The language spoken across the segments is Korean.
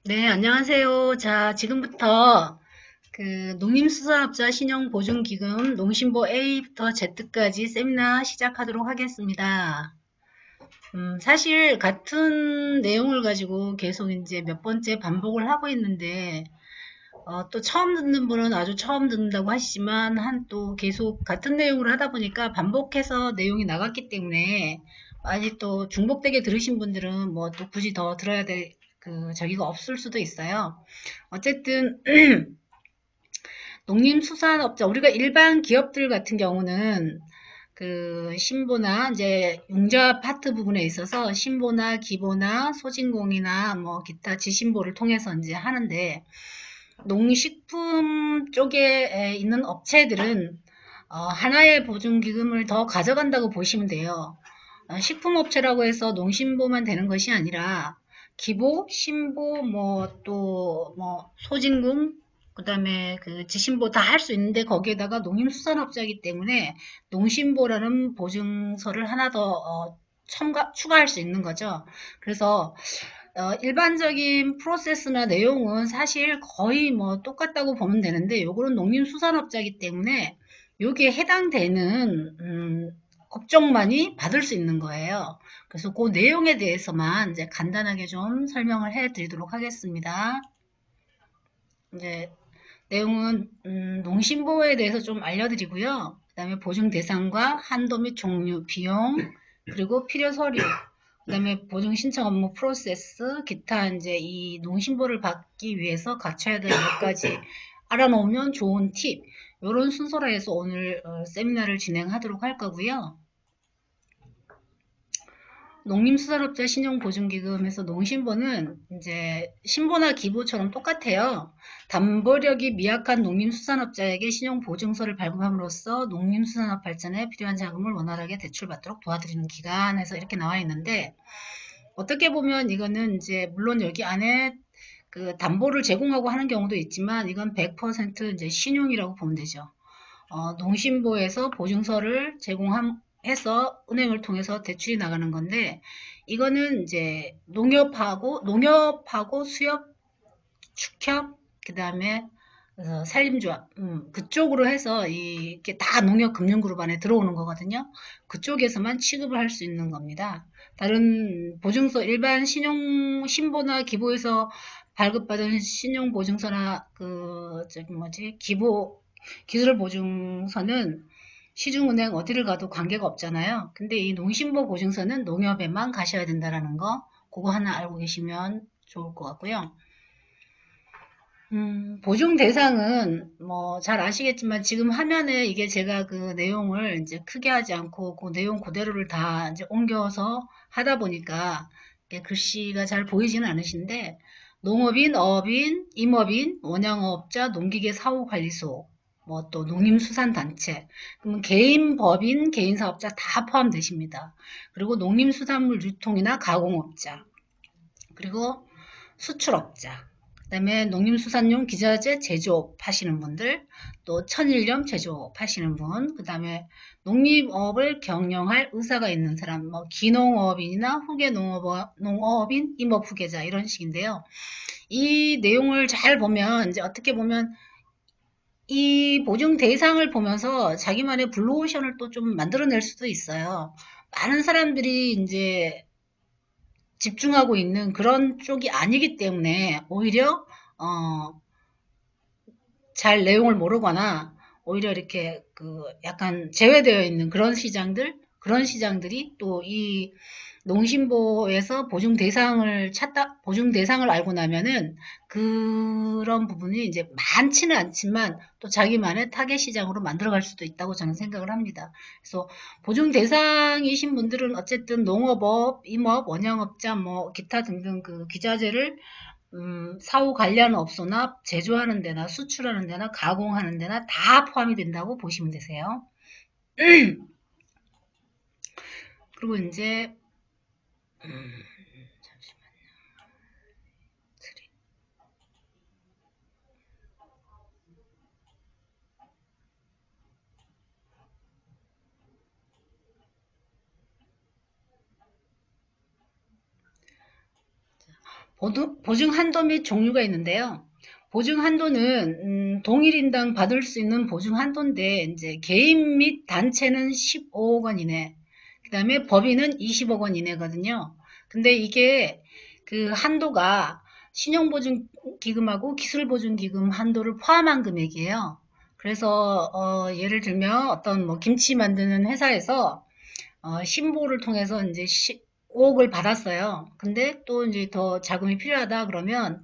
네, 안녕하세요. 자, 지금부터 농림수산업자 신용보증기금 농심보 A부터 Z까지 세미나 시작하도록 하겠습니다. 사실 같은 내용을 가지고 계속 이제 몇 번째 반복을 하고 있는데, 또 처음 듣는 분은 아주 처음 듣는다고 하시지만, 또 계속 같은 내용을 하다 보니까 반복해서 내용이 나갔기 때문에, 아직 또 중복되게 들으신 분들은 뭐 또 굳이 더 들어야 될 저기가 없을 수도 있어요. 어쨌든 농림수산업자 우리가 일반 기업들 같은 경우는 신보나 이제 융자 파트 부분에 있어서 신보나 기보나 소진공이나 뭐 기타 지신보를 통해서 이제 하는데, 농식품 쪽에 있는 업체들은 하나의 보증기금을 더 가져간다고 보시면 돼요. 식품업체라고 해서 농신보만 되는 것이 아니라 기보, 신보, 뭐 또 뭐 소진금, 그다음에 지신보 다 할 수 있는데, 거기에다가 농림수산업자이기 때문에 농신보라는 보증서를 하나 더 추가할 수 있는 거죠. 그래서 일반적인 프로세스나 내용은 사실 거의 뭐 똑같다고 보면 되는데, 요거는 농림수산업자이기 때문에 여기에 해당되는 업종만이 받을 수 있는 거예요. 그래서 그 내용에 대해서만 이제 간단하게 좀 설명을 해 드리도록 하겠습니다. 이제 내용은 농심보호에 대해서 좀 알려드리고요. 그 다음에 보증 대상과 한도 및 종류, 비용, 그리고 필요 서류, 그 다음에 보증 신청 업무 프로세스, 기타 이제 이 농심보를 받기 위해서 갖춰야 될 몇 가지 알아놓으면 좋은 팁, 이런 순서로 해서 오늘 세미나를 진행하도록 할 거고요. 농림수산업자 신용보증기금에서 농신보는 이제 신보나 기보처럼 똑같아요. 담보력이 미약한 농림수산업자에게 신용보증서를 발급함으로써 농림수산업 발전에 필요한 자금을 원활하게 대출받도록 도와드리는 기관에서 이렇게 나와 있는데, 어떻게 보면 이거는 이제 물론 여기 안에 담보를 제공하고 하는 경우도 있지만, 이건 100% 이제 신용이라고 보면 되죠. 농심보에서 보증서를 제공해서 은행을 통해서 대출이 나가는 건데, 이거는 이제 농협하고 수협, 축협, 그 다음에 산림조합, 그쪽으로 해서 이게 다 농협금융그룹 안에 들어오는 거거든요. 그쪽에서만 취급을 할 수 있는 겁니다. 다른 보증서, 일반 신보나 기보에서 발급받은 신용보증서나 기술보증서는 시중은행 어디를 가도 관계가 없잖아요. 근데 이 농심보 보증서는 농협에만 가셔야 된다라는 거, 그거 하나 알고 계시면 좋을 것 같고요. 보증 대상은 뭐 잘 아시겠지만, 지금 화면에 이게 제가 그 내용을 이제 크게 하지 않고 그 내용 그대로를 다 이제 옮겨서 하다 보니까 이게 글씨가 잘 보이지는 않으신데, 농업인, 어업인, 임업인, 원양업자, 농기계 사후관리소, 뭐 또 농림수산단체, 그러면 개인, 법인, 개인사업자 다 포함되십니다. 그리고 농림수산물 유통이나 가공업자, 그리고 수출업자, 그다음에 농림수산용 기자재 제조업 하시는 분들, 또 천일염 제조업 하시는 분, 그다음에 농림업을 경영할 의사가 있는 사람, 뭐 기농업인이나 농어업인, 임업 후계자 이런 식인데요. 이 내용을 잘 보면 이제 어떻게 보면 이 보증 대상을 보면서 자기만의 블루오션을 또 좀 만들어낼 수도 있어요. 많은 사람들이 이제 집중하고 있는 그런 쪽이 아니기 때문에, 오히려 잘 내용을 모르거나 오히려 이렇게 약간 제외되어 있는 그런 시장들이 또 이 농심보에서 보증 대상을 알고 나면은 그런 부분이 이제 많지는 않지만 또 자기만의 타겟 시장으로 만들어갈 수도 있다고 저는 생각을 합니다. 그래서 보증 대상이신 분들은 어쨌든 농업업, 임업, 원양업자, 뭐 기타 등등 그 기자재를 사후 관련 업소나 제조하는 데나 수출하는 데나 가공하는 데나 다 포함이 된다고 보시면 되세요. 그리고 이제 보증 한도 및 종류가 있는데요. 보증 한도는 동일인당 받을 수 있는 보증 한도인데 이제 개인 및 단체는 15억 원 이내, 그 다음에 법인은 20억 원 이내거든요. 근데 이게 그 한도가 신용보증기금하고 기술보증기금 한도를 포함한 금액이에요. 그래서 예를 들면 어떤 뭐 김치 만드는 회사에서 신보를 통해서 이제 5억을 받았어요. 근데 또 이제 더 자금이 필요하다 그러면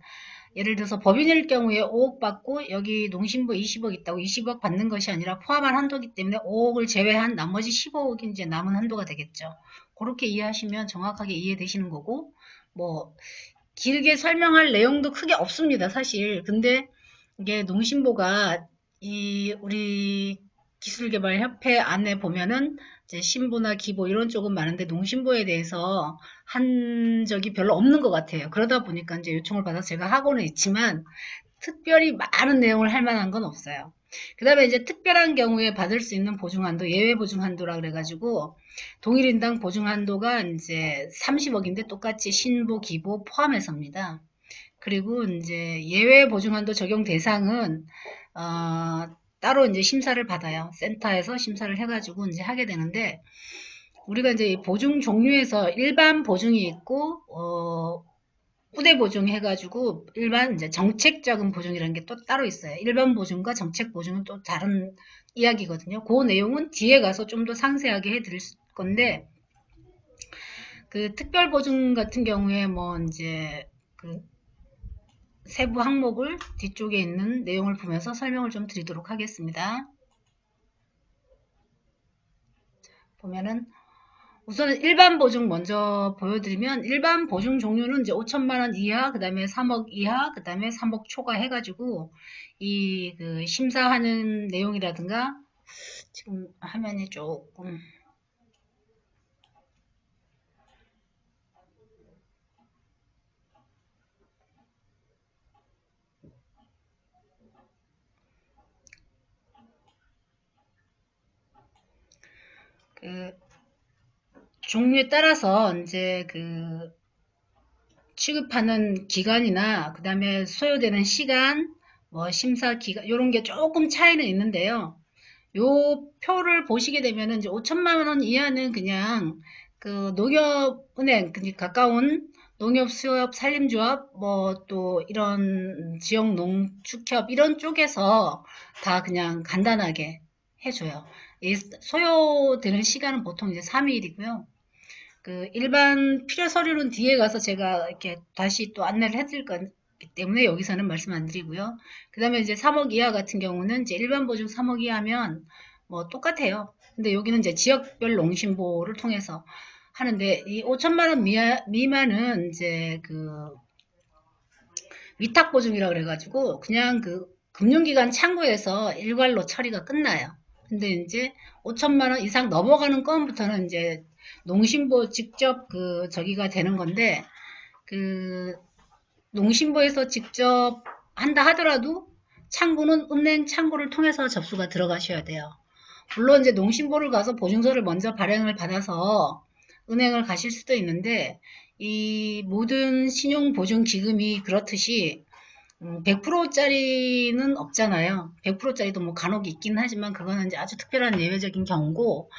예를 들어서 법인일 경우에 5억 받고 여기 농심부 20억 있다고 20억 받는 것이 아니라 포함한 한도이기 때문에 5억을 제외한 나머지 15억이 이제 남은 한도가 되겠죠. 그렇게 이해하시면 정확하게 이해되시는 거고, 뭐 길게 설명할 내용도 크게 없습니다, 사실. 근데 이게 농심보가 이 우리 기술개발협회 안에 보면은 이제 신보나 기보 이런 쪽은 많은데 농심보에 대해서 한 적이 별로 없는 것 같아요. 그러다 보니까 이제 요청을 받아서 제가 하고는 있지만 특별히 많은 내용을 할 만한 건 없어요. 그 다음에 이제 특별한 경우에 받을 수 있는 보증한도, 예외 보증한도라 그래가지고 동일인당 보증한도가 이제 30억인데 똑같이 신보, 기보 포함해서입니다. 그리고 이제 예외 보증한도 적용 대상은 따로 이제 심사를 받아요. 센터에서 심사를 해가지고 이제 하게 되는데 우리가 이제 보증 종류에서 일반 보증이 있고 후대 보증 해가지고 일반 이제 정책자금 보증이라는 게 또 따로 있어요. 일반 보증과 정책 보증은 또 다른 이야기거든요. 그 내용은 뒤에 가서 좀 더 상세하게 해드릴 건데 그 특별 보증 같은 경우에 뭐 이제 그 세부 항목을 뒤쪽에 있는 내용을 보면서 설명을 좀 드리도록 하겠습니다. 보면은 우선 일반 보증 먼저 보여드리면 일반 보증 종류는 이제 5천만 원 이하, 그 다음에 3억 이하, 그 다음에 3억 초과 해가지고 이 그 심사하는 내용이라든가 지금 화면이 조금 그 종류에 따라서 이제 그 취급하는 기간이나 그 다음에 소요되는 시간, 뭐 심사 기간 이런 게 조금 차이는 있는데요. 요 표를 보시게 되면은 이제 5천만 원 이하는 그냥 그 농협은행 가까운 농협, 수협, 산림조합 뭐 또 이런 지역 농축협 이런 쪽에서 다 그냥 간단하게 해줘요. 이 소요되는 시간은 보통 이제 3일이고요. 그 일반 필요 서류는 뒤에 가서 제가 이렇게 다시 또 안내를 해드릴 거기 때문에 여기서는 말씀 안 드리고요. 그 다음에 이제 3억 이하 같은 경우는 이제 일반 보증 3억 이하면 뭐 똑같아요. 근데 여기는 이제 지역별 농심보를 통해서 하는데 이 5천만 원 미만은 이제 그 위탁 보증이라고 그래가지고 그냥 그 금융기관 창구에서 일괄로 처리가 끝나요. 근데 이제 5천만 원 이상 넘어가는 건부터는 이제 농심보 직접 그 저기가 되는 건데 그 농심보에서 직접 한다 하더라도 창구는 은행 창구를 통해서 접수가 들어가셔야 돼요. 물론 이제 농심보를 가서 보증서를 먼저 발행을 받아서 은행을 가실 수도 있는데 이 모든 신용보증기금이 그렇듯이 100%짜리는 없잖아요. 100%짜리도 뭐 간혹 있긴 하지만 그거는 이제 아주 특별한 예외적인 경우고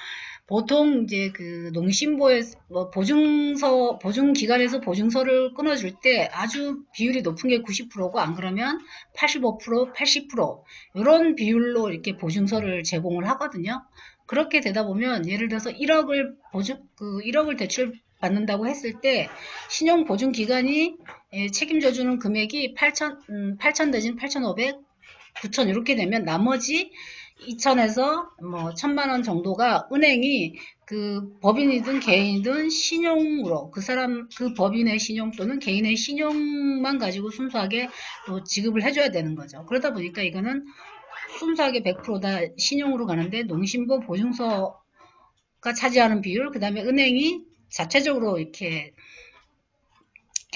보통 이제 그 농심보에 뭐 보증기관에서 보증서를 끊어줄 때 아주 비율이 높은 게 90%고 안 그러면 85%, 80% 이런 비율로 이렇게 보증서를 제공을 하거든요. 그렇게 되다 보면 예를 들어서 1억을 대출 받는다고 했을 때 신용보증기관이 책임져주는 금액이 8천 대신 8,500, 9천 이렇게 되면 나머지 2천에서 뭐 1,000만 원 정도가 은행이 그 법인이든 개인이든 신용으로 그 법인의 신용 또는 개인의 신용만 가지고 순수하게 또 지급을 해줘야 되는 거죠. 그러다 보니까 이거는 순수하게 100%다 신용으로 가는데 농심보 보증서가 차지하는 비율, 그 다음에 은행이 자체적으로 이렇게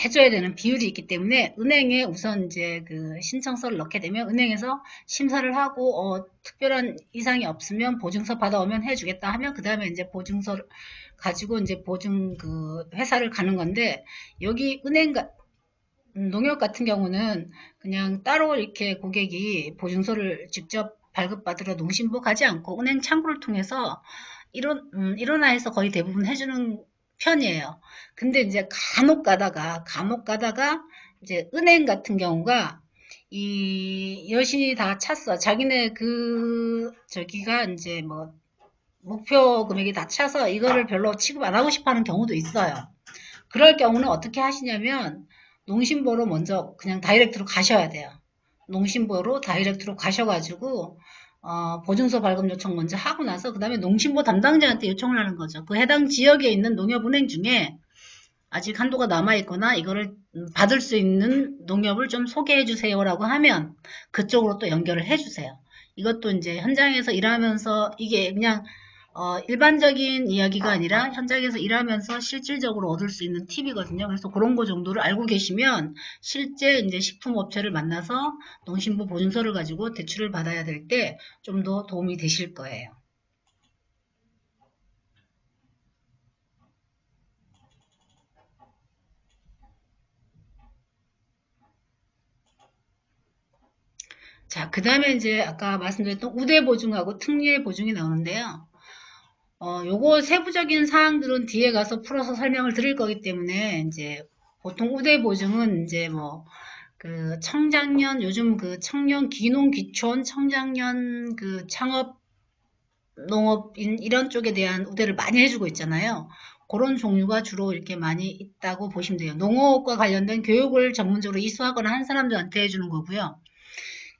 해줘야 되는 비율이 있기 때문에 은행에 우선 이제 그 신청서를 넣게 되면 은행에서 심사를 하고 특별한 이상이 없으면 보증서 받아오면 해주겠다 하면 그 다음에 이제 보증서를 가지고 이제 보증 그 회사를 가는 건데 여기 농협 같은 경우는 그냥 따로 이렇게 고객이 보증서를 직접 발급받으러 농심부 가지 않고 은행 창구를 통해서 일원화해서 거의 대부분 해주는 편이에요. 근데 이제 간혹 가다가 이제 은행 같은 경우가 이 여신이 다 찼어. 자기네 저기가 이제 뭐 목표 금액이 다 차서 이거를 별로 취급 안 하고 싶어 하는 경우도 있어요. 그럴 경우는 어떻게 하시냐면 농심보로 먼저 그냥 다이렉트로 가셔야 돼요. 농심보로 다이렉트로 가셔가지고 보증서 발급 요청 먼저 하고 나서 그 다음에 농심보 담당자한테 요청을 하는 거죠. 그 해당 지역에 있는 농협은행 중에 아직 한도가 남아있거나 이거를 받을 수 있는 농협을 좀 소개해 주세요라고 하면 그쪽으로 또 연결을 해 주세요. 이것도 이제 현장에서 일하면서 이게 그냥 일반적인 이야기가 아니라 현장에서 일하면서 실질적으로 얻을 수 있는 팁이거든요. 그래서 그런 거 정도를 알고 계시면 실제 이제 식품업체를 만나서 농심부 보증서를 가지고 대출을 받아야 될 때 좀 더 도움이 되실 거예요. 자, 그 다음에 이제 아까 말씀드렸던 우대 보증하고 특례 보증이 나오는데요. 요거 세부적인 사항들은 뒤에 가서 풀어서 설명을 드릴 거기 때문에 이제 보통 우대 보증은 이제 뭐 그 청장년 요즘 그 청년 귀농 귀촌 청장년 그 창업 농업인 이런 쪽에 대한 우대를 많이 해주고 있잖아요. 그런 종류가 주로 이렇게 많이 있다고 보시면 돼요. 농업과 관련된 교육을 전문적으로 이수하거나 한 사람들한테 해주는 거고요.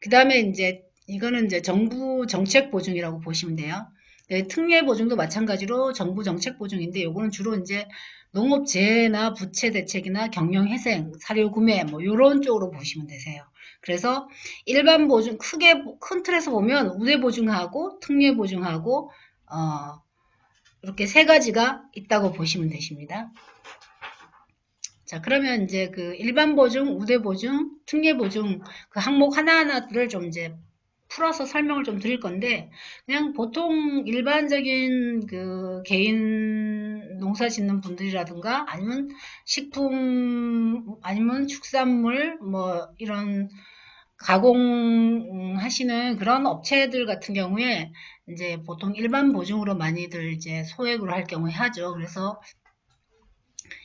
그 다음에 이제 이거는 이제 정부 정책 보증이라고 보시면 돼요. 네, 특례 보증도 마찬가지로 정부 정책 보증인데 요거는 주로 이제 농업재해나 부채 대책이나 경영회생, 사료 구매 뭐 요런 쪽으로 보시면 되세요. 그래서 일반 보증 크게 큰 틀에서 보면 우대 보증하고 특례 보증하고 이렇게 세 가지가 있다고 보시면 되십니다. 자, 그러면 이제 그 일반 보증, 우대 보증, 특례 보증 그 항목 하나하나를 좀 이제 풀어서 설명을 좀 드릴 건데, 그냥 보통 일반적인 그 개인 농사 짓는 분들이라든가 아니면 식품 아니면 축산물 뭐 이런 가공하시는 그런 업체들 같은 경우에 이제 보통 일반 보증으로 많이들 이제 소액으로 할 경우에 하죠. 그래서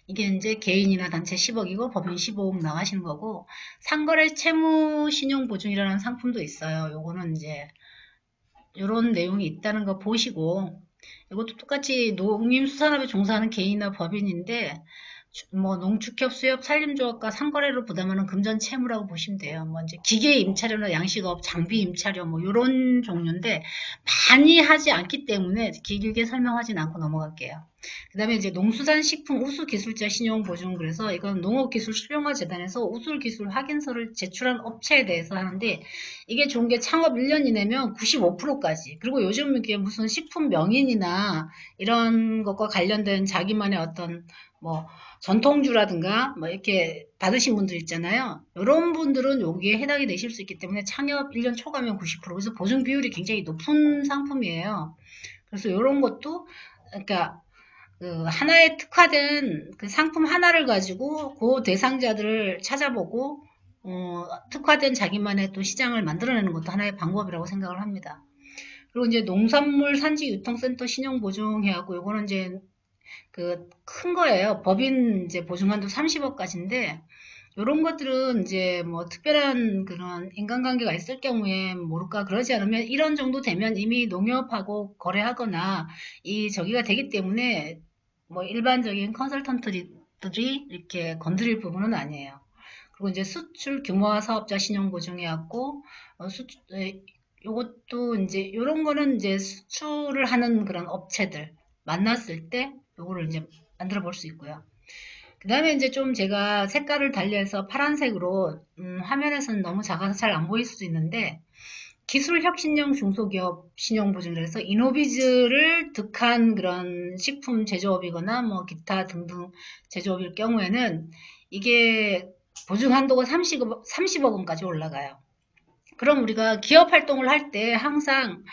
이게 이제 개인이나 단체 10억이고 법인 15억 나가시는 거고 상거래 채무 신용 보증이라는 상품도 있어요. 요거는 이제 요런 내용이 있다는 거 보시고 이것도 똑같이 농림수산업에 종사하는 개인이나 법인인데 뭐 농축협, 수협, 산림조합과 상거래로 부담하는 금전 채무라고 보시면 돼요. 뭐 이제 기계 임차료나 양식업, 장비 임차료 뭐 이런 종류인데 많이 하지 않기 때문에 길게 설명하진 않고 넘어갈게요. 그 다음에 이제 농수산식품 우수기술자 신용보증 그래서 이건 농업기술수령화재단에서 우수기술 확인서를 제출한 업체에 대해서 하는데 이게 좋은 게 창업 1년 이내면 95%까지 그리고 요즘 이게 무슨 식품 명인이나 이런 것과 관련된 자기만의 어떤 뭐 전통주라든가 뭐 이렇게 받으신 분들 있잖아요. 이런 분들은 여기에 해당이 되실 수 있기 때문에 창업 1년 초과면 90% 그래서 보증 비율이 굉장히 높은 상품이에요. 그래서 이런 것도 그러니까 그 하나에 특화된 그 상품 하나를 가지고 그 대상자들을 찾아보고 특화된 자기만의 또 시장을 만들어내는 것도 하나의 방법이라고 생각을 합니다. 그리고 이제 농산물 산지 유통센터 신용 보증해갖고 요거는 이제 그 큰 거예요. 법인 이제 보증한도 30억까지인데 요런 것들은 이제 뭐 특별한 그런 인간관계가 있을 경우에 모를까 그러지 않으면 1원 정도 되면 이미 농협하고 거래하거나 이 저기가 되기 때문에 뭐 일반적인 컨설턴트들이 이렇게 건드릴 부분은 아니에요. 그리고 이제 수출 규모화 사업자 신용 보증해갖고 요것도 이제 요런 거는 이제 수출을 하는 그런 업체들 만났을 때 요거를 이제 만들어 볼 수 있고요. 그 다음에 이제 좀 제가 색깔을 달리해서 파란색으로 화면에서는 너무 작아서 잘 안 보일 수도 있는데 기술혁신형 중소기업 신용보증에서 이노비즈를 득한 그런 식품 제조업이거나 뭐 기타 등등 제조업일 경우에는 이게 보증 한도가 30억 원까지 올라가요. 그럼 우리가 기업 활동을 할 때 항상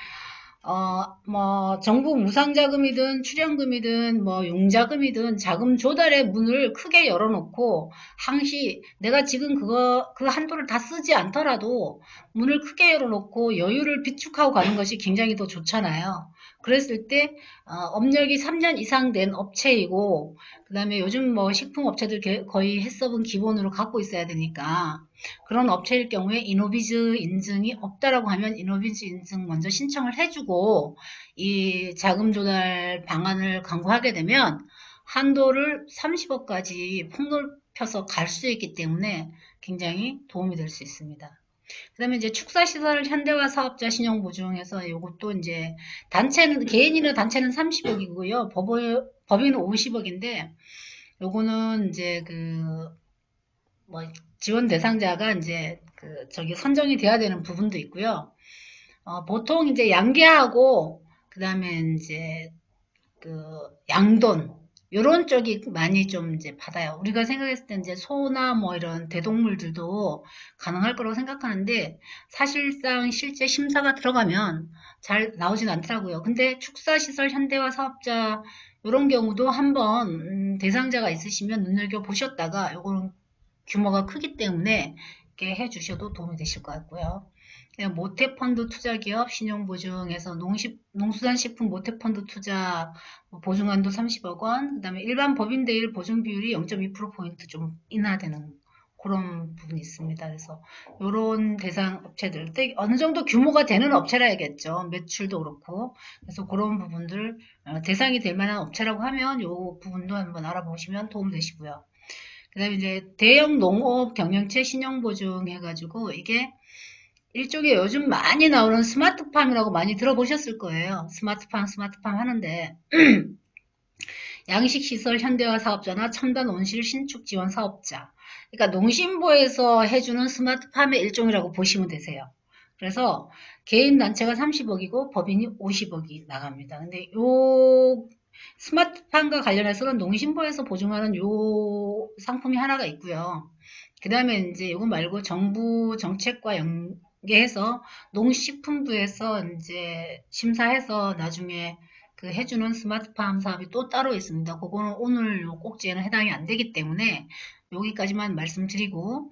뭐, 정부 무상자금이든 출연금이든 뭐, 용자금이든 자금 조달의 문을 크게 열어놓고, 항시 내가 지금 그 한도를 다 쓰지 않더라도 문을 크게 열어놓고 여유를 비축하고 가는 것이 굉장히 더 좋잖아요. 그랬을 때, 업력이 3년 이상 된 업체이고, 그 다음에 요즘 뭐, 식품업체들 거의 해썹은 기본으로 갖고 있어야 되니까, 그런 업체일 경우에 이노비즈 인증이 없다라고 하면 이노비즈 인증 먼저 신청을 해주고 이 자금 조달 방안을 강구하게 되면 한도를 30억까지 폭넓혀서 갈 수 있기 때문에 굉장히 도움이 될 수 있습니다. 그 다음에 이제 축사시설 현대화 사업자 신용보증에서 이것도 이제 단체는, 개인이나 단체는 30억이고요. 법인은 50억인데 요거는 이제 뭐 지원 대상자가 이제 저기 선정이 돼야 되는 부분도 있고요. 보통 이제 양계하고 그다음에 이제 양돈 요런 쪽이 많이 좀 이제 받아요. 우리가 생각했을 때 이제 소나 뭐 이런 대동물들도 가능할 거라고 생각하는데 사실상 실제 심사가 들어가면 잘 나오진 않더라고요. 근데 축사시설 현대화 사업자 요런 경우도 한번 대상자가 있으시면 눈여겨 보셨다가 요거는 규모가 크기 때문에 이렇게 해주셔도 도움이 되실 것 같고요. 그냥 모태펀드 투자기업 신용보증에서 농수산식품 모태펀드 투자 보증한도 30억 원, 그 다음에 일반 법인대일 보증비율이 0.2%포인트 좀 인하되는 그런 부분이 있습니다. 그래서 이런 대상 업체들, 어느 정도 규모가 되는 업체라야겠죠. 매출도 그렇고. 그래서 그런 부분들, 대상이 될 만한 업체라고 하면 이 부분도 한번 알아보시면 도움 되시고요. 그 다음에 이제 대형 농업 경영체 신용보증 해가지고 이게 일종의 요즘 많이 나오는 스마트팜이라고 많이 들어보셨을 거예요. 스마트팜 하는데 양식시설 현대화 사업자나 첨단 온실 신축 지원 사업자. 그러니까 농심부에서 해주는 스마트팜의 일종이라고 보시면 되세요. 그래서 개인 단체가 30억이고 법인이 50억이 나갑니다. 근데 요 스마트팜과 관련해서는 농심부에서 보증하는 요 상품이 하나가 있고요. 그 다음에 이제 이거 말고 정부 정책과 연계해서 농식품부에서 이제 심사해서 나중에 해주는 스마트팜 사업이 또 따로 있습니다. 그거는 오늘 요 꼭지에는 해당이 안 되기 때문에 여기까지만 말씀드리고,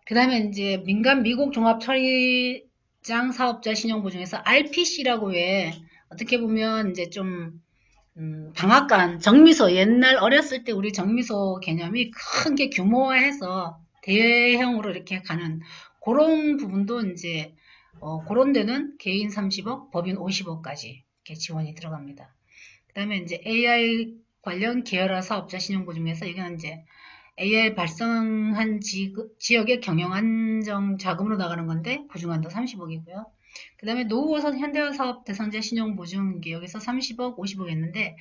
그 다음에 이제 민간 미국 종합 처리장 사업자 신용보증에서 RPC라고 왜 어떻게 보면 이제 좀 방앗간, 정미소, 옛날 어렸을 때 우리 정미소 개념이 큰 게 규모화해서 대형으로 이렇게 가는 그런 부분도 이제, 그런 데는 개인 30억, 법인 50억까지 이렇게 지원이 들어갑니다. 그 다음에 이제 AI 관련 계열화 사업자 신용보증에서 이건 이제 AI 발생한 지역의 경영 안정 자금으로 나가는 건데 보증한도 30억이고요. 그 다음에 노후호선 현대화 사업 대상자 신용보증 여기서 30억, 50억 했는데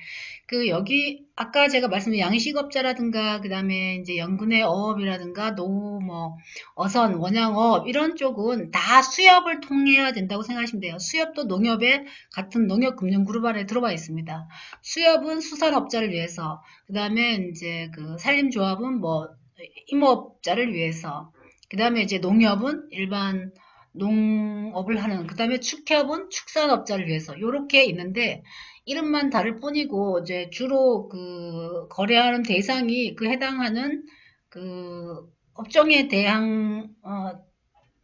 여기 아까 제가 말씀드린 양식업자라든가 그 다음에 이제 연근의 어업이라든가 노후 뭐 어선, 원양업 이런 쪽은 다 수협을 통해야 된다고 생각하시면 돼요. 수협도 농협에 같은 농협금융그룹 안에 들어와 있습니다. 수협은 수산업자를 위해서, 그 다음에 이제 산림조합은 뭐 임업자를 위해서, 그 다음에 이제 농협은 일반 농업을 하는, 그 다음에 축협은 축산업자를 위해서 이렇게 있는데 이름만 다를 뿐이고 이제 주로 거래하는 대상이 해당하는 업종에 대한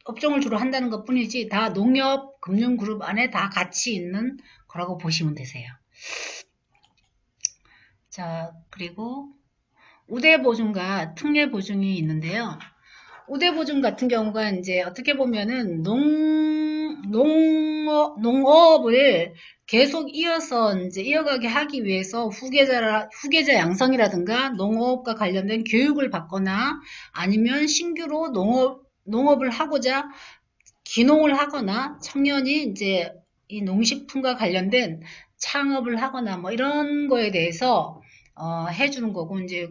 업종을 주로 한다는 것 뿐이지 다 농협 금융그룹 안에 다 같이 있는 거라고 보시면 되세요. 자, 그리고 우대보증과 특례보증이 있는데요. 우대보증 같은 경우가 이제 어떻게 보면은 농업을 계속 이제 이어가게 하기 위해서 후계자 양성이라든가 농업과 관련된 교육을 받거나 아니면 신규로 농업을 하고자 기농을 하거나 청년이 이제 이 농식품과 관련된 창업을 하거나 뭐 이런 거에 대해서 해주는 거고, 이제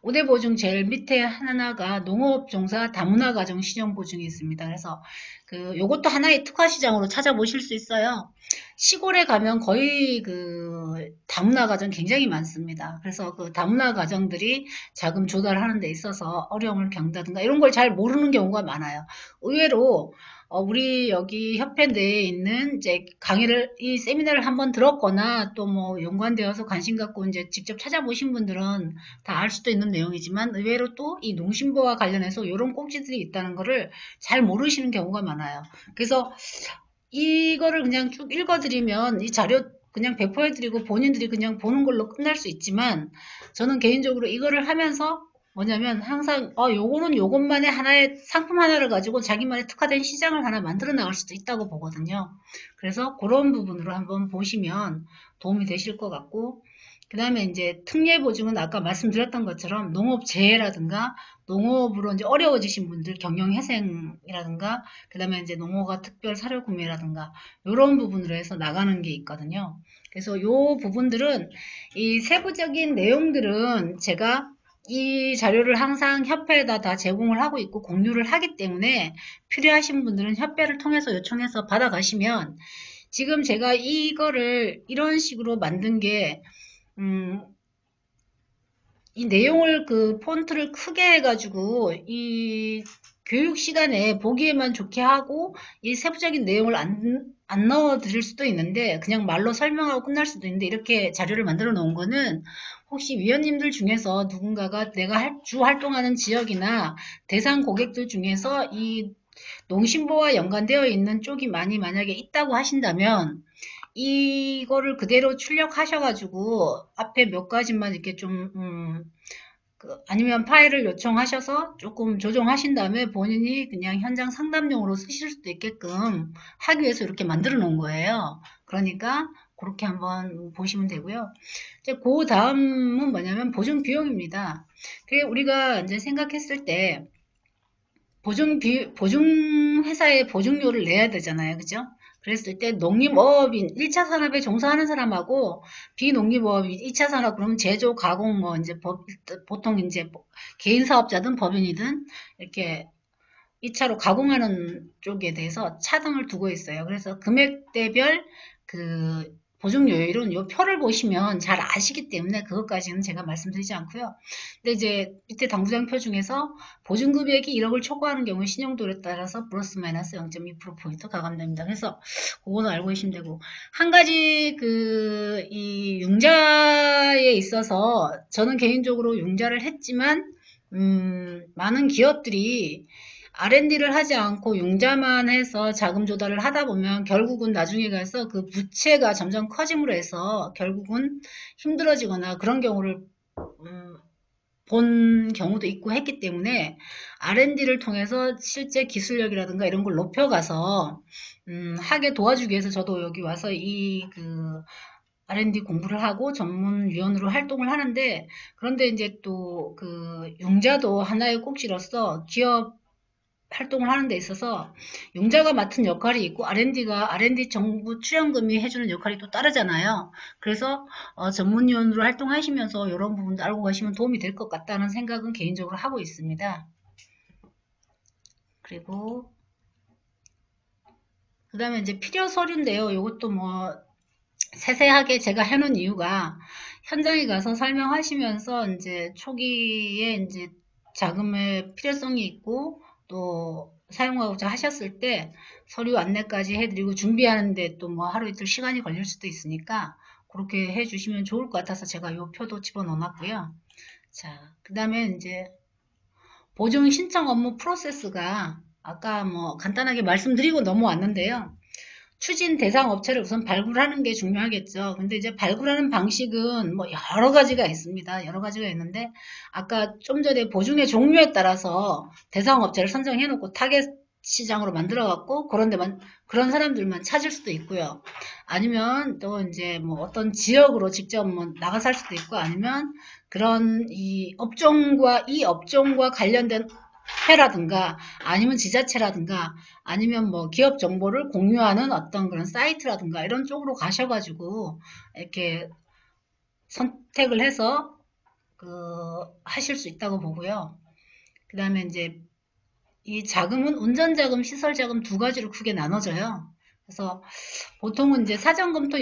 우대보증 제일 밑에 하나가 농업종사 다문화가정 신용보증이 있습니다. 그래서 요것도 하나의 특화시장으로 찾아보실 수 있어요. 시골에 가면 거의 그 다문화 가정 굉장히 많습니다. 그래서 그 다문화 가정들이 자금 조달하는 데 있어서 어려움을 겪는다든가 이런 걸 잘 모르는 경우가 많아요. 의외로 우리 여기 협회 내에 있는 이제 강의를 이 세미나를 한번 들었거나 또 뭐 연관되어서 관심 갖고 이제 직접 찾아보신 분들은 다 알 수도 있는 내용이지만 의외로 또 이 농심부와 관련해서 이런 꼭지들이 있다는 거를 잘 모르시는 경우가 많아요. 그래서 이거를 그냥 쭉 읽어드리면 이 자료 그냥 배포해드리고 본인들이 그냥 보는 걸로 끝날 수 있지만 저는 개인적으로 이거를 하면서 뭐냐면 항상 요거는 요것만의 하나의 상품 하나를 가지고 자기만의 특화된 시장을 하나 만들어 나갈 수도 있다고 보거든요. 그래서 그런 부분으로 한번 보시면 도움이 되실 것 같고 그 다음에 이제 특례 보증은 아까 말씀드렸던 것처럼 농업재해라든가 농업으로 이제 어려워지신 분들 경영회생이라든가 그 다음에 이제 농어가 특별 사료 구매라든가 이런 부분으로 해서 나가는 게 있거든요. 그래서 요 부분들은 이 세부적인 내용들은 제가 이 자료를 항상 협회에다 다 제공을 하고 있고 공유를 하기 때문에 필요하신 분들은 협회를 통해서 요청해서 받아가시면 지금 제가 이거를 이런 식으로 만든 게 이 내용을 그 폰트를 크게 해가지고 이 교육 시간에 보기에만 좋게 하고 이 세부적인 내용을 안 넣어 드릴 수도 있는데 그냥 말로 설명하고 끝날 수도 있는데 이렇게 자료를 만들어 놓은 거는 혹시 위원님들 중에서 누군가가 내가 주 활동하는 지역이나 대상 고객들 중에서 이 농심보와 연관되어 있는 쪽이 많이 만약에 있다고 하신다면 이거를 그대로 출력하셔가지고 앞에 몇 가지만 이렇게 좀 아니면 파일을 요청하셔서 조금 조정하신 다음에 본인이 그냥 현장 상담용으로 쓰실 수도 있게끔 하기 위해서 이렇게 만들어 놓은 거예요. 그러니까 그렇게 한번 보시면 되고요. 이제 그 다음은 뭐냐면 보증 비용입니다. 그게 우리가 이제 생각했을 때 보증회사에 보증료를 내야 되잖아요. 그죠? 그랬을 때 농림어업인 1차 산업에 종사하는 사람하고 비농림어업인 2차 산업 그러면 제조, 가공 뭐 이제 보통 이제 개인 사업자든 법인이든 이렇게 2차로 가공하는 쪽에 대해서 차등을 두고 있어요. 그래서 금액대별 그 보증료율은 이 표를 보시면 잘 아시기 때문에 그것까지는 제가 말씀드리지 않고요. 근데 이제 밑에 당부장표 중에서 보증금액이 1억을 초과하는 경우 신용도에 따라서 플러스 마이너스 0.2%포인트 가감됩니다. 그래서 그거는 알고 계시면 되고 한 가지 이 융자에 있어서 저는 개인적으로 융자를 했지만 많은 기업들이 R&D를 하지 않고 융자만 해서 자금 조달을 하다 보면 결국은 나중에 가서 그 부채가 점점 커짐으로 해서 결국은 힘들어지거나 그런 경우를 본 경우도 있고 했기 때문에 R&D를 통해서 실제 기술력이라든가 이런 걸 높여가서 하게 도와주기 위해서 저도 여기 와서 R&D 공부를 하고 전문위원으로 활동을 하는데 그런데 이제 또 융자도 하나의 꼭지로서 기업 활동을 하는 데 있어서 융자가 맡은 역할이 있고 R&D 정부 출연금이 해주는 역할이 또 다르잖아요. 그래서 전문위원으로 활동하시면서 이런 부분도 알고 가시면 도움이 될 것 같다는 생각은 개인적으로 하고 있습니다. 그리고 그 다음에 이제 필요 서류인데요. 이것도 뭐 세세하게 제가 해놓은 이유가 현장에 가서 설명하시면서 이제 초기에 이제 자금의 필요성이 있고 또 사용하고자 하셨을 때 서류 안내까지 해드리고 준비하는데 또 뭐 하루 이틀 시간이 걸릴 수도 있으니까 그렇게 해주시면 좋을 것 같아서 제가 이 표도 집어넣어 놨고요. 자, 그 다음에 이제 보증 신청 업무 프로세스가 아까 뭐 간단하게 말씀드리고 넘어왔는데요. 추진 대상 업체를 우선 발굴하는 게 중요하겠죠. 근데 이제 발굴하는 방식은 뭐 여러 가지가 있습니다. 여러 가지가 있는데 아까 좀 전에 보증의 종류에 따라서 대상 업체를 선정해 놓고 타겟 시장으로 만들어 갖고 그런 사람들만 찾을 수도 있고요. 아니면 또 이제 뭐 어떤 지역으로 직접 뭐 나가서 할 수도 있고 아니면 그런 이 업종과 관련된 회라든가 아니면 지자체라든가 아니면 뭐 기업 정보를 공유하는 어떤 그런 사이트라든가 이런 쪽으로 가셔가지고 이렇게 선택을 해서 하실 수 있다고 보고요. 그 다음에 이제 이 자금은 운전자금, 시설자금 두 가지로 크게 나눠져요. 그래서 보통은 이제 사전검토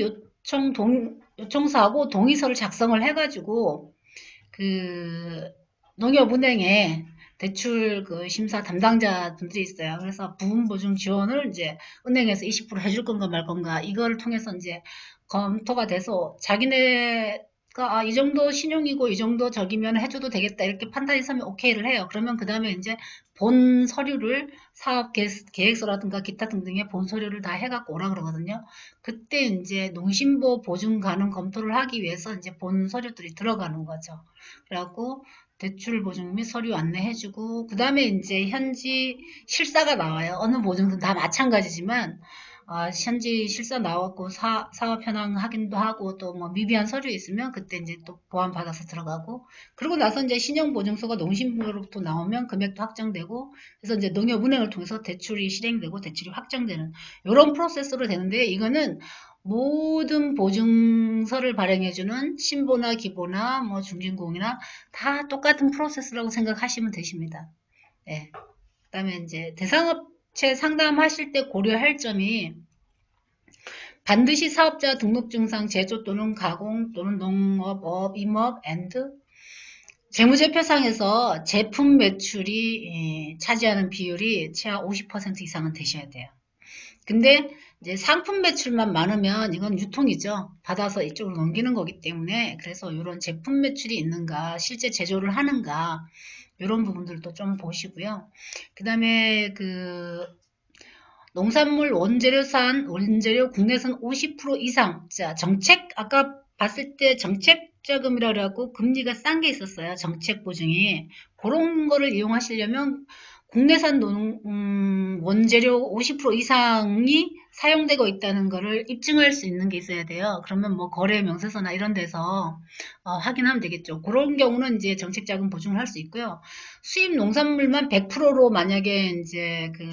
요청서하고 동의서를 작성을 해가지고 그 농협은행에 대출 그 심사 담당자분들이 있어요. 그래서 부분 보증 지원을 이제 은행에서 20% 해줄 건가 말 건가 이거를 통해서 이제 검토가 돼서 자기네가 이 정도 신용이고 이 정도 저기면 해줘도 되겠다 이렇게 판단이 서면 오케이를 해요. 그러면 그 다음에 이제 본 서류를 사업 계획서라든가 기타 등등의 본 서류를 다 해갖고 오라 그러거든요. 그때 이제 농심보 보증 가능 검토를 하기 위해서 이제 본 서류들이 들어가는 거죠. 그래갖고 대출 보증 및 서류 안내해주고 그 다음에 이제 현지 실사가 나와요. 어느 보증은 다 마찬가지지만 현지 실사 나왔고 사업 현황 확인도 하고 또 뭐 미비한 서류 있으면 그때 이제 또 보완 받아서 들어가고 그러고 나서 이제 신용보증서가 농심부로부터 나오면 금액도 확정되고 그래서 이제 농협은행을 통해서 대출이 실행되고 대출이 확정되는 이런 프로세스로 되는데 이거는 모든 보증서를 발행해주는 신보나 기보나 뭐 중진공이나 다 똑같은 프로세스라고 생각하시면 되십니다. 네. 그다음에 이제 대상업체 상담하실 때 고려할 점이 반드시 사업자 등록증상 제조 또는 가공 또는 농업, 임업, 재무제표상에서 제품 매출이 차지하는 비율이 최하 50% 이상은 되셔야 돼요. 근데 이제 상품 매출만 많으면 이건 유통이죠. 받아서 이쪽으로 넘기는 거기 때문에 그래서 이런 제품 매출이 있는가, 실제 제조를 하는가 이런 부분들도 좀 보시고요. 그 다음에 그 농산물 원재료 국내산 50% 이상. 자, 정책 아까 봤을 때 정책 자금이라고 금리가 싼 게 있었어요. 정책 보증이. 그런 거를 이용하시려면 국내산 원재료 50% 이상이 사용되고 있다는 거를 입증할 수 있는 게 있어야 돼요. 그러면 뭐 거래 명세서나 이런 데서 확인하면 되겠죠. 그런 경우는 이제 정책자금 보증을 할 수 있고요. 수입 농산물만 100%로 만약에 이제 그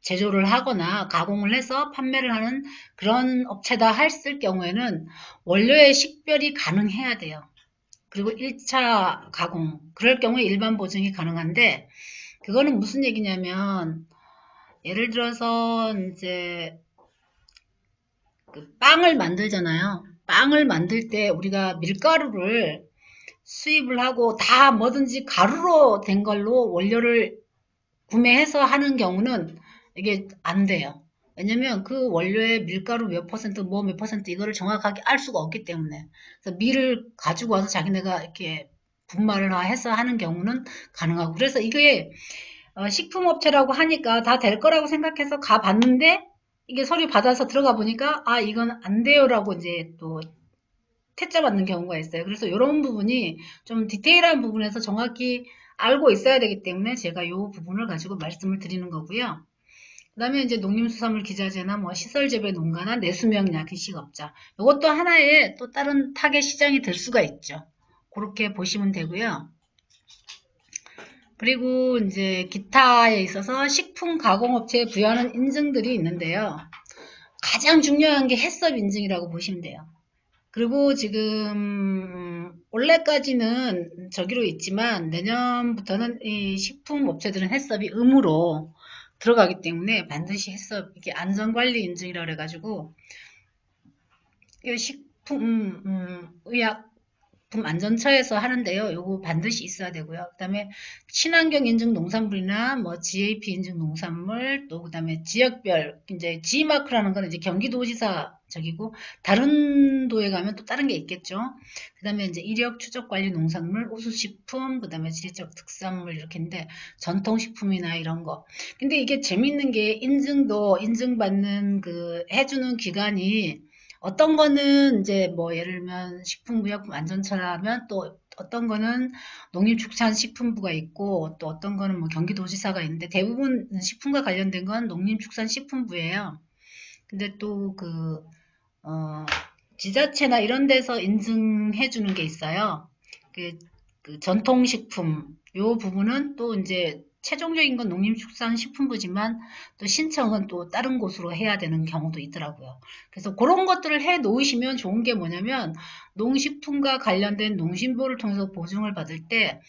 제조를 하거나 가공을 해서 판매를 하는 그런 업체다 했을 경우에는 원료의 식별이 가능해야 돼요. 그리고 1차 가공 그럴 경우에 일반 보증이 가능한데 그거는 무슨 얘기냐면 예를 들어서 이제 그 빵을 만들잖아요. 빵을 만들 때 우리가 밀가루를 수입을 하고 다 뭐든지 가루로 된 걸로 원료를 구매해서 하는 경우는 이게 안 돼요. 왜냐면 그 원료의 밀가루 몇 퍼센트, 뭐 몇 퍼센트 이거를 정확하게 알 수가 없기 때문에. 그래서 밀을 가지고 와서 자기네가 이렇게 분말을 해서 하는 경우는 가능하고. 그래서 이게 식품업체라고 하니까 다 될 거라고 생각해서 가봤는데 이게 서류 받아서 들어가 보니까 이건 안 돼요라고 이제 또 퇴짜 받는 경우가 있어요. 그래서 이런 부분이 좀 디테일한 부분에서 정확히 알고 있어야 되기 때문에 제가 이 부분을 가지고 말씀을 드리는 거고요. 그 다음에 이제 농림수산물 기자재나 뭐 시설재배 농가나 내수명약 기식업자 이것도 하나의 또 다른 타겟 시장이 될 수가 있죠. 그렇게 보시면 되고요. 그리고 이제 기타에 있어서 식품 가공업체에 부여하는 인증들이 있는데요. 가장 중요한 게 해썹 인증이라고 보시면 돼요. 그리고 지금 올해까지는 저기로 있지만 내년부터는 이 식품 업체들은 해썹이 의무로 들어가기 때문에 반드시 해썹 이게 안전관리 인증이라 그래가지고 이 식품 의약품 안전처에서 하는데요. 요거 반드시 있어야 되고요. 그다음에 친환경 인증 농산물이나 뭐 GAP 인증 농산물 또 그다음에 지역별 이제 G마크라는 건 이제 경기도지사 저기고 다른 도에 가면 또 다른 게 있겠죠. 그다음에 이제 이력 추적 관리 농산물, 우수식품, 그다음에 지리적 특산물 이렇게 있는데 전통식품이나 이런 거. 근데 이게 재밌는 게 인증도 인증받는 그 해주는 기관이 어떤 거는 이제 뭐 예를 들면 식품의약품 안전처라면 또 어떤 거는 농림축산식품부가 있고 또 어떤 거는 뭐 경기도지사가 있는데 대부분 식품과 관련된 건 농림축산식품부예요. 근데 또 그 지자체나 이런 데서 인증해 주는 게 있어요. 그 전통식품 요 부분은 또 이제 최종적인 건 농림축산식품부지만 또 신청은 또 다른 곳으로 해야 되는 경우도 있더라고요. 그래서 그런 것들을 해 놓으시면 좋은 게 뭐냐면 농식품과 관련된 농심부를 통해서 보증을 받을 때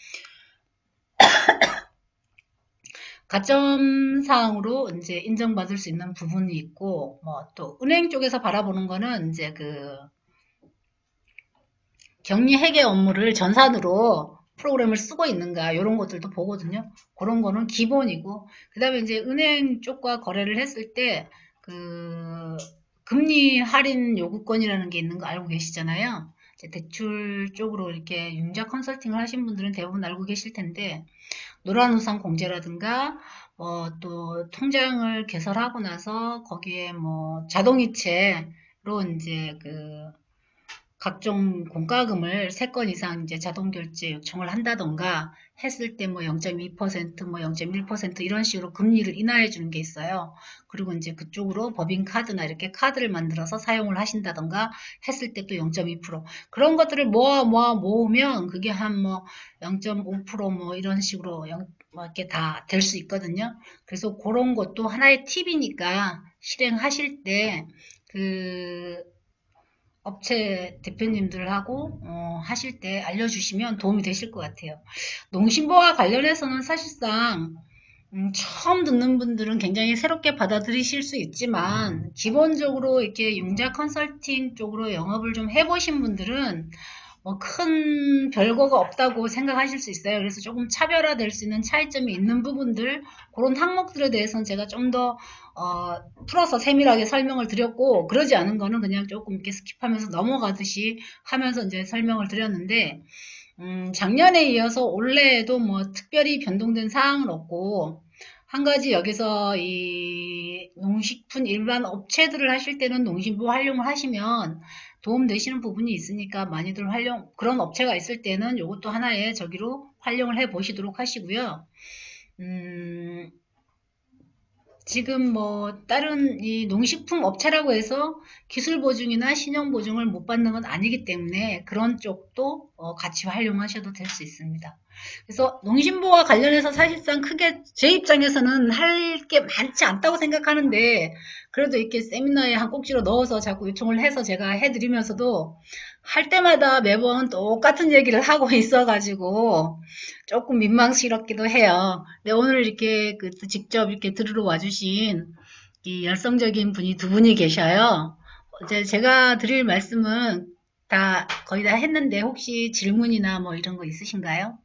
가점사항으로 이제 인정받을 수 있는 부분이 있고, 뭐 또 은행 쪽에서 바라보는 거는 이제 그 격리 회계 업무를 전산으로 프로그램을 쓰고 있는가 이런 것들도 보거든요. 그런 거는 기본이고, 그 다음에 이제 은행 쪽과 거래를 했을 때 그 금리 할인 요구권이라는 게 있는 거 알고 계시잖아요. 이제 대출 쪽으로 이렇게 융자 컨설팅을 하신 분들은 대부분 알고 계실 텐데, 노란우산 공제라든가 또 통장을 개설하고 나서 거기에 뭐 자동이체로 이제 그 각종 공과금을 3건 이상 이제 자동결제 요청을 한다던가 했을 때 뭐 0.2%, 뭐 0.1% 이런 식으로 금리를 인하해 주는 게 있어요. 그리고 이제 그쪽으로 법인카드나 이렇게 카드를 만들어서 사용을 하신다던가 했을 때 또 0.2% 그런 것들을 모으면 그게 한 뭐 0.5%뭐 이런 식으로 뭐 이렇게 다 될 수 있거든요. 그래서 그런 것도 하나의 팁이니까 실행하실 때그 업체 대표님들하고 하실 때 알려주시면 도움이 되실 것 같아요. 농심보와 관련해서는 사실상 처음 듣는 분들은 굉장히 새롭게 받아들이실 수 있지만 기본적으로 이렇게 융자 컨설팅 쪽으로 영업을 좀 해보신 분들은 뭐 큰 별거가 없다고 생각하실 수 있어요. 그래서 조금 차별화될 수 있는 차이점이 있는 부분들, 그런 항목들에 대해서는 제가 좀 더 풀어서 세밀하게 설명을 드렸고, 그러지 않은 거는 그냥 조금 이렇게 스킵하면서 넘어가듯이 하면서 이제 설명을 드렸는데, 작년에 이어서 올해에도 뭐 특별히 변동된 사항은 없고, 한 가지 여기서 이 농식품 일반 업체들을 하실 때는 농심부 활용을 하시면 도움 되시는 부분이 있으니까 많이들 그런 업체가 있을 때는 이것도 하나의 저기로 활용을 해 보시도록 하시고요. 음, 지금 뭐 다른 이 농식품 업체라고 해서 기술 보증이나 신용 보증을 못 받는 건 아니기 때문에 그런 쪽도 같이 활용하셔도 될 수 있습니다. 그래서 농심보와 관련해서 사실상 크게 제 입장에서는 할 게 많지 않다고 생각하는데 그래도 이렇게 세미나에 한 꼭지로 넣어서 자꾸 요청을 해서 제가 해드리면서도 할 때마다 매번 똑같은 얘기를 하고 있어가지고 조금 민망스럽기도 해요. 근데 오늘 이렇게 직접 이렇게 들으러 와주신 이 열성적인 분이 두 분이 계셔요. 이제 제가 드릴 말씀은 다 거의 다 했는데 혹시 질문이나 뭐 이런 거 있으신가요?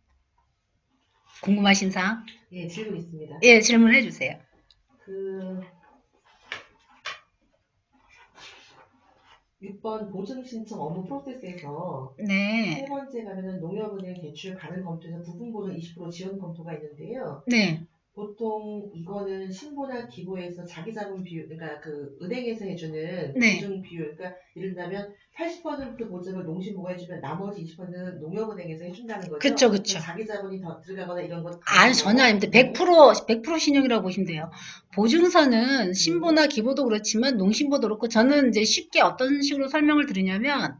궁금하신 사항? 예, 질문 있습니다. 예, 질문해 주세요. 그 6번 보증 신청 업무 프로세스에서 세 네, 번째 가면은 농협은행 대출 가능 검토에서 부분 보증 20% 지원 검토가 있는데요. 네, 보통 이거는 신고나 기고에서 자기 자본 비율, 그러니까 그 은행에서 해주는 네. 보증 비율, 그러니까 예를 들면 80% 보증을 농심보가 해주면 나머지 20%는 농협은행에서 해준다는 그쵸, 거죠. 그쵸. 그럼 자기 자본이 더 들어가거나 이런 것 아니, 전혀 아니에요? 아닙니다. 은행에? 100% 신용이라고 보시면 돼요. 보증서는 네. 신보나 기보도 그렇지만 농심보도 그렇고 저는 이제 쉽게 어떤 식으로 설명을 드리냐면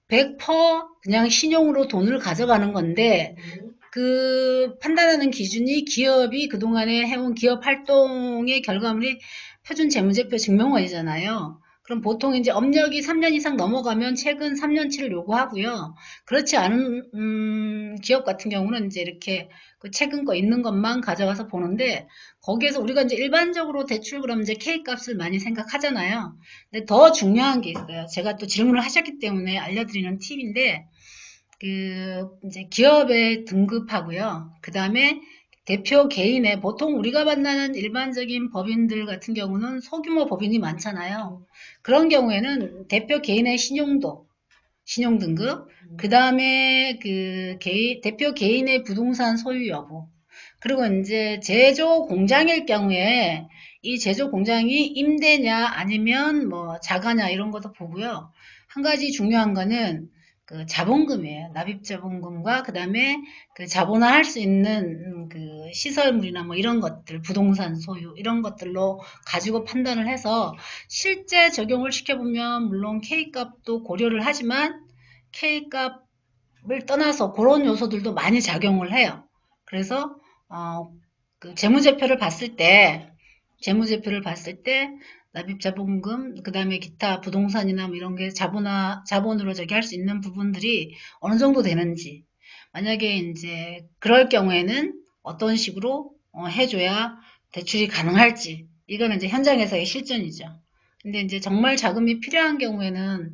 100% 그냥 신용으로 돈을 가져가는 건데 네. 그 판단하는 기준이 기업이 그동안에 해온 기업 활동의 결과물이 표준 재무제표 증명원이잖아요. 그럼 보통 이제 업력이 3년 이상 넘어가면 최근 3년치를 요구하고요. 그렇지 않은 기업 같은 경우는 이제 이렇게 그 최근 거 있는 것만 가져가서 보는데 거기에서 우리가 이제 일반적으로 대출 그럼 이제 K 값을 많이 생각하잖아요. 근데 더 중요한 게 있어요. 제가 또 질문을 하셨기 때문에 알려드리는 팁인데 이제 기업의 등급하고요. 그 다음에 대표 개인의 보통 우리가 만나는 일반적인 법인들 같은 경우는 소규모 법인이 많잖아요. 그런 경우에는 대표 개인의 신용도, 신용 등급, 그 다음에 대표 개인의 부동산 소유 여부, 그리고 이제 제조 공장일 경우에 이 제조 공장이 임대냐 아니면 뭐 자가냐 이런 것도 보고요. 한 가지 중요한 거는 그 자본금이에요. 납입 자본금과 그다음에 그 자본화할 수 있는 그 시설물이나 뭐 이런 것들, 부동산 소유 이런 것들로 가지고 판단을 해서 실제 적용을 시켜보면 물론 K값도 고려를 하지만 K값을 떠나서 그런 요소들도 많이 작용을 해요. 그래서 어, 그 재무제표를 봤을 때 납입자본금, 그 다음에 기타 부동산이나 뭐 이런 게 자본으로 저기 할 수 있는 부분들이 어느 정도 되는지, 만약에 이제 그럴 경우에는 어떤 식으로 해줘야 대출이 가능할지. 이거는 이제 현장에서의 실전이죠. 근데 이제 정말 자금이 필요한 경우에는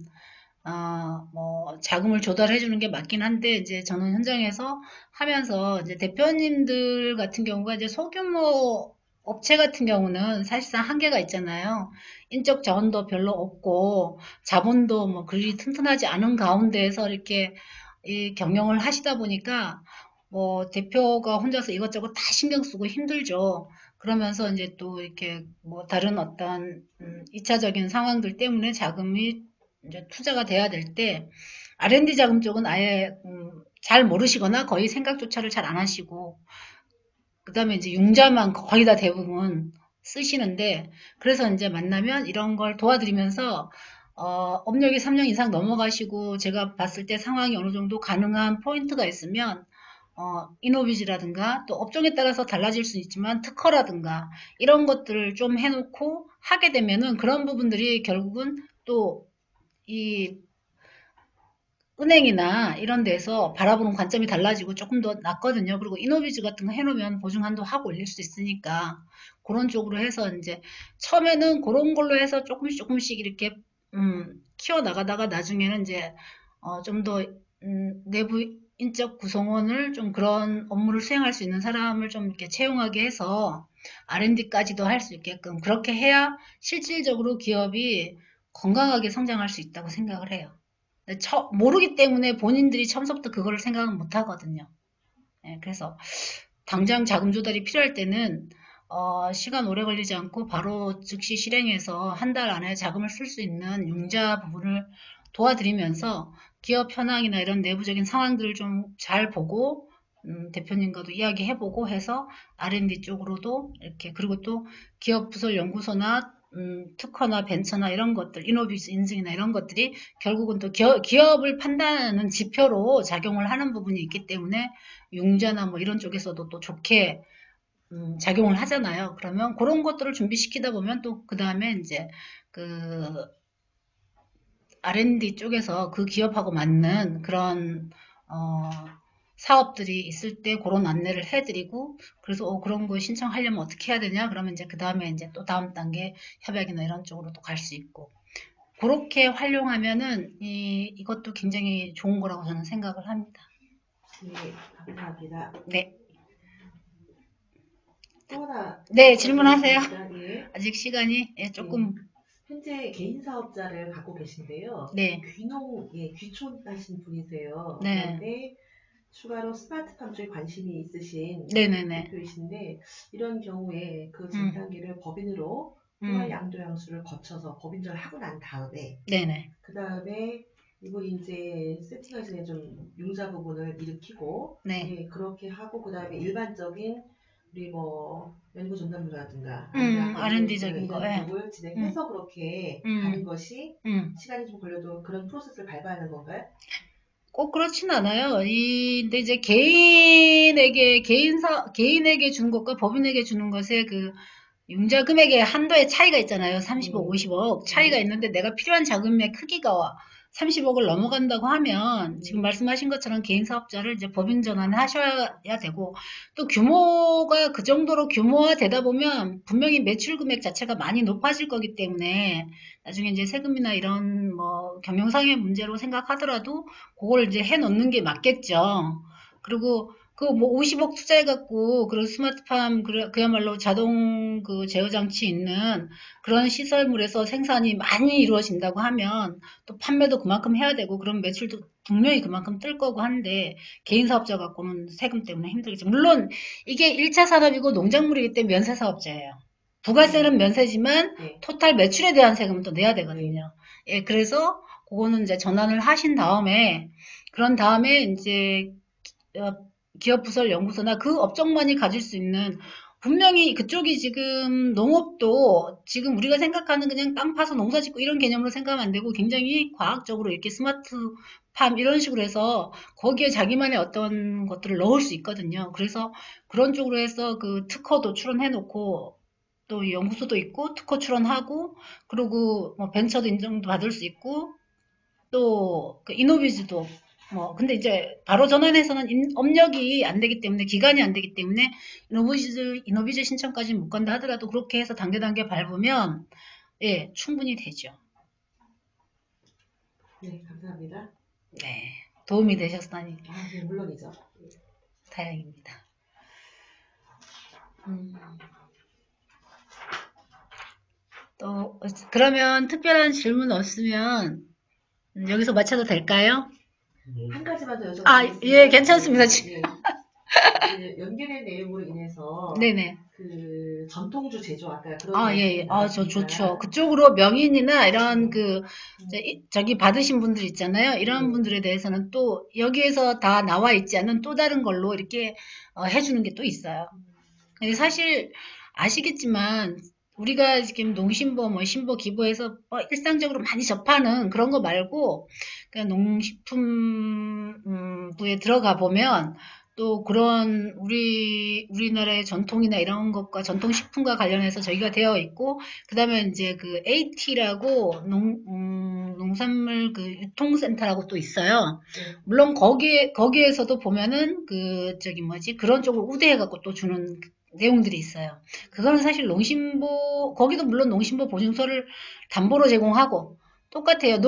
뭐 자금을 조달해 주는 게 맞긴 한데 이제 저는 현장에서 하면서 이제 대표님들 같은 경우가 이제 소규모 업체 같은 경우는 사실상 한계가 있잖아요. 인적 자원도 별로 없고 자본도 뭐 그리 튼튼하지 않은 가운데에서 이렇게 이 경영을 하시다 보니까 뭐 대표가 혼자서 이것저것 다 신경 쓰고 힘들죠. 그러면서 이제 또 이렇게 뭐 다른 어떤 2차적인 상황들 때문에 자금이 이제 투자가 돼야 될 때 R&D 자금 쪽은 아예 잘 모르시거나 거의 생각조차를 잘 안 하시고 그다음에 이제 융자만 거의 다 대부분 쓰시는데 그래서 이제 만나면 이런 걸 도와드리면서 업력이 3년 이상 넘어가시고 제가 봤을 때 상황이 어느 정도 가능한 포인트가 있으면 이노비즈라든가 또 업종에 따라서 달라질 수 있지만 특허라든가 이런 것들을 좀 해놓고 하게 되면은 그런 부분들이 결국은 또 이 은행이나 이런 데서 바라보는 관점이 달라지고 조금 더 낫거든요. 그리고 이노비즈 같은 거 해놓으면 보증한도 하고 올릴 수 있으니까 그런 쪽으로 해서 이제 처음에는 그런 걸로 해서 조금씩 조금씩 이렇게 키워 나가다가 나중에는 이제 좀 더 내부 인적 구성원을 좀 그런 업무를 수행할 수 있는 사람을 좀 이렇게 채용하게 해서 R&D까지도 할 수 있게끔 그렇게 해야 실질적으로 기업이 건강하게 성장할 수 있다고 생각을 해요. 모르기 때문에 본인들이 처음부터 그거를 생각은 못 하거든요. 예, 그래서 당장 자금 조달이 필요할 때는 시간 오래 걸리지 않고 바로 즉시 실행해서 한 달 안에 자금을 쓸 수 있는 융자 부분을 도와드리면서 기업 현황이나 이런 내부적인 상황들을 좀 잘 보고 대표님과도 이야기해보고 해서 R&D 쪽으로도 이렇게 그리고 또 기업 부설 연구소나 특허나 벤처나 이런 것들, 이노비스 인증이나 이런 것들이 결국은 또 기업을 판단하는 지표로 작용을 하는 부분이 있기 때문에 융자나 뭐 이런 쪽에서도 또 좋게 작용을 하잖아요. 그러면 그런 것들을 준비시키다 보면 또 그 다음에 이제 그 R&D 쪽에서 그 기업하고 맞는 그런 사업들이 있을 때 그런 안내를 해드리고 그래서 그런 거 신청하려면 어떻게 해야 되냐 그러면 이제 그 다음에 이제 또 다음 단계 협약이나 이런 쪽으로 또 갈 수 있고 그렇게 활용하면은 이것도 굉장히 좋은 거라고 저는 생각을 합니다. 네, 감사합니다. 네. 또 하나 네, 질문하세요. 예. 아직 시간이 조금 현재 개인 사업자를 갖고 계신데요. 네. 귀촌하신 분이세요. 네. 그런데 추가로 스마트팜 쪽에 관심이 있으신 네네네. 대표이신데 이런 경우에 그 전 단계를 법인으로 생활 양도양수를 거쳐서 법인전을 하고 난 다음에 네네. 그 다음에 이분이 이제 세팅하시는 좀 융자 부분을 일으키고 네. 예, 그렇게 하고 그 다음에 일반적인 우리 뭐 연구 전담부라든가 아니면 R&D적인 거. 이런 쪽을 진행해서 그렇게 가는 것이 시간이 좀 걸려도 그런 프로세스를 밟아야 하는 건가요? 꼭 그렇진 않아요. 근데 이제 개인에게 주는 것과 법인에게 주는 것의 그 융자 금액의 한도의 차이가 있잖아요. 30억, 50억 차이가 있는데 내가 필요한 자금의 크기가 30억을 넘어간다고 하면 지금 말씀하신 것처럼 개인 사업자를 이제 법인 전환하셔야 되고 또 규모가 그 정도로 규모화되다 보면 분명히 매출 금액 자체가 많이 높아질 거기 때문에 나중에 이제 세금이나 이런 뭐 경영상의 문제로 생각하더라도 그걸 이제 해 놓는 게 맞겠죠. 그리고 그 뭐 50억 투자해갖고 그런 스마트팜 그야말로 자동 그 제어 장치 있는 그런 시설물에서 생산이 많이 이루어진다고 하면 또 판매도 그만큼 해야 되고 그런 매출도 분명히 그만큼 뜰 거고 한데 개인 사업자 갖고는 세금 때문에 힘들겠죠. 물론 이게 1차 산업이고 농작물이기 때문에 면세 사업자예요. 부가세는 면세지만 토탈 매출에 대한 세금은 또 내야 되거든요. 예, 그래서 그거는 이제 전환을 하신 다음에 그런 다음에 이제 기업 부설 연구소나 그 업종만이 가질 수 있는 분명히 그쪽이 지금 농업도 지금 우리가 생각하는 그냥 땅 파서 농사 짓고 이런 개념으로 생각하면 안 되고 굉장히 과학적으로 이렇게 스마트팜 이런 식으로 해서 거기에 자기만의 어떤 것들을 넣을 수 있거든요. 그래서 그런 쪽으로 해서 그 특허도 출원해 놓고 또 연구소도 있고 특허 출원하고 그리고 뭐 벤처도 인정도 받을 수 있고 또 그 이노비즈도 근데 이제 바로 전환해서는 업력이 안 되기 때문에, 기간이 안 되기 때문에 이노비즈 신청까지 못 간다 하더라도 그렇게 해서 단계 밟으면 예, 충분히 되죠. 네, 감사합니다. 네, 도움이 되셨다니 네, 물론이죠. 다행입니다. 또 그러면 특별한 질문 없으면 여기서 마쳐도 될까요? 한 가지만 더 여쭤보겠습니다. 아, 예, 괜찮습니다. 그 연결의 내용으로 인해서 네네. 그 전통주 제조 아까 그런 아, 예, 예. 저 나왔으니까. 좋죠. 그쪽으로 명인이나 이런 저기 받으신 분들 있잖아요. 이런 분들에 대해서는 또 여기에서 다 나와 있지 않은 또 다른 걸로 이렇게 해주는 게 또 있어요. 근데 사실 아시겠지만 우리가 지금 농심보, 신보, 기보에서 일상적으로 많이 접하는 그런 거 말고 그냥 농식품부에 들어가 보면 또 그런 우리나라의 전통이나 이런 것과 전통식품과 관련해서 저희가 되어 있고 그다음에 이제 그 AT라고 농산물 그 유통센터라고 또 있어요. 물론 거기에서도 보면은 그런 쪽을 우대해갖고 또 주는 내용들이 있어요. 그거는 사실 거기도 물론 농심보 보증서를 담보로 제공하고 똑같아요.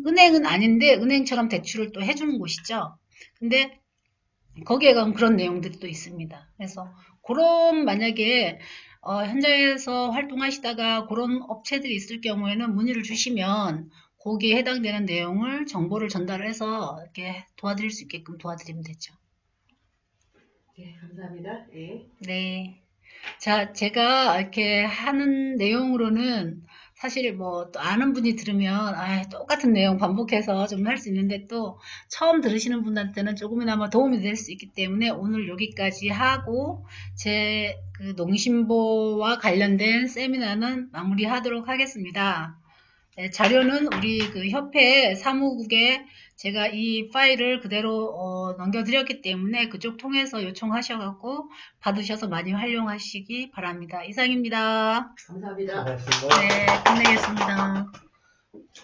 은행은 아닌데 은행처럼 대출을 또 해주는 곳이죠. 근데 거기에 가면 그런 내용들이 또 있습니다. 그래서 만약에 현장에서 활동하시다가 그런 업체들이 있을 경우에는 문의를 주시면 거기에 해당되는 정보를 전달해서 이렇게 도와드릴 수 있게끔 도와드리면 되죠. 네, 감사합니다. 네. 자, 제가 이렇게 하는 내용으로는 사실 또 아는 분이 들으면 똑같은 내용 반복해서 좀 할 수 있는데 또 처음 들으시는 분한테는 조금이나마 도움이 될 수 있기 때문에 오늘 여기까지 하고 제 그 농심보와 관련된 세미나는 마무리하도록 하겠습니다. 네, 자료는 우리 그 협회 사무국에 제가 이 파일을 그대로 넘겨드렸기 때문에 그쪽 통해서 요청하셔갖고 받으셔서 많이 활용하시기 바랍니다. 이상입니다. 감사합니다. 네, 끝내겠습니다.